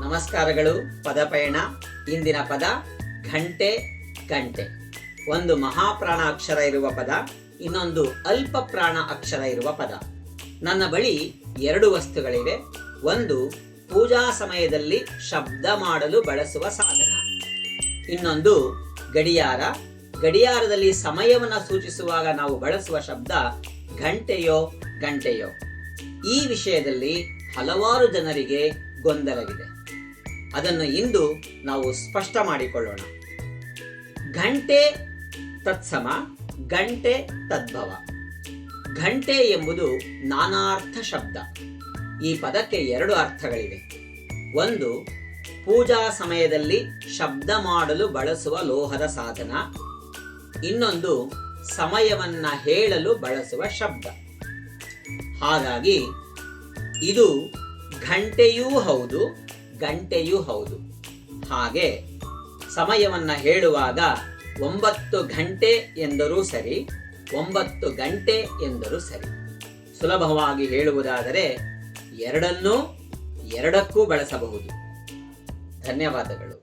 ನಮಸ್ಕಾರಗಳು. ಪದಪಯಣ. ಇಂದಿನ ಪದ ಘಂಟೆ. ಗಂಟೆ ಒಂದು ಮಹಾಪ್ರಾಣ ಅಕ್ಷರ ಇರುವ ಪದ, ಇನ್ನೊಂದು ಅಲ್ಪ ಪ್ರಾಣ ಅಕ್ಷರ ಇರುವ ಪದ. ನನ್ನ ಬಳಿ ಎರಡು ವಸ್ತುಗಳಿವೆ. ಒಂದು ಪೂಜಾ ಸಮಯದಲ್ಲಿ ಶಬ್ದ ಮಾಡಲು ಬಳಸುವ ಸಾಧನ, ಇನ್ನೊಂದು ಗಡಿಯಾರ. ಗಡಿಯಾರದಲ್ಲಿ ಸಮಯವನ್ನು ಸೂಚಿಸುವಾಗ ನಾವು ಬಳಸುವ ಶಬ್ದ ಘಂಟೆಯೋ ಗಂಟೆಯೋ. ಈ ವಿಷಯದಲ್ಲಿ ಹಲವಾರು ಜನರಿಗೆ ಗೊಂದಲವಿದೆ. ಅದನ್ನು ಇಂದು ನಾವು ಸ್ಪಷ್ಟ ಮಾಡಿಕೊಳ್ಳೋಣ. ಘಂಟೆ ತತ್ಸಮ, ಗಂಟೆ ತದ್ಭವ. ಘಂಟೆ ಎಂಬುದು ನಾನಾರ್ಥ ಶಬ್ದ. ಈ ಪದಕ್ಕೆ ಎರಡು ಅರ್ಥಗಳಿವೆ. ಒಂದು, ಪೂಜಾ ಸಮಯದಲ್ಲಿ ಶಬ್ದ ಮಾಡಲು ಬಳಸುವ ಲೋಹದ ಸಾಧನ. ಇನ್ನೊಂದು, ಸಮಯವನ್ನ ಹೇಳಲು ಬಳಸುವ ಶಬ್ದ. ಹಾಗಾಗಿ ಇದು ಘಂಟೆಯೂ ಹೌದು, ಗಂಟೆಯೂ ಹೌದು. ಹಾಗೆ ಸಮಯವನ್ನ ಹೇಳುವಾಗ 9 ಗಂಟೆ ಎಂದರೂ ಸರಿ, 9 ಗಂಟೆ ಎಂದರೂ ಸರಿ. ಸುಲಭವಾಗಿ ಹೇಳುವುದಾದರೆ ಎರಡನ್ನೂ ಎರಡಕ್ಕೂ ಬಳಸಬಹುದು. ಧನ್ಯವಾದಗಳು.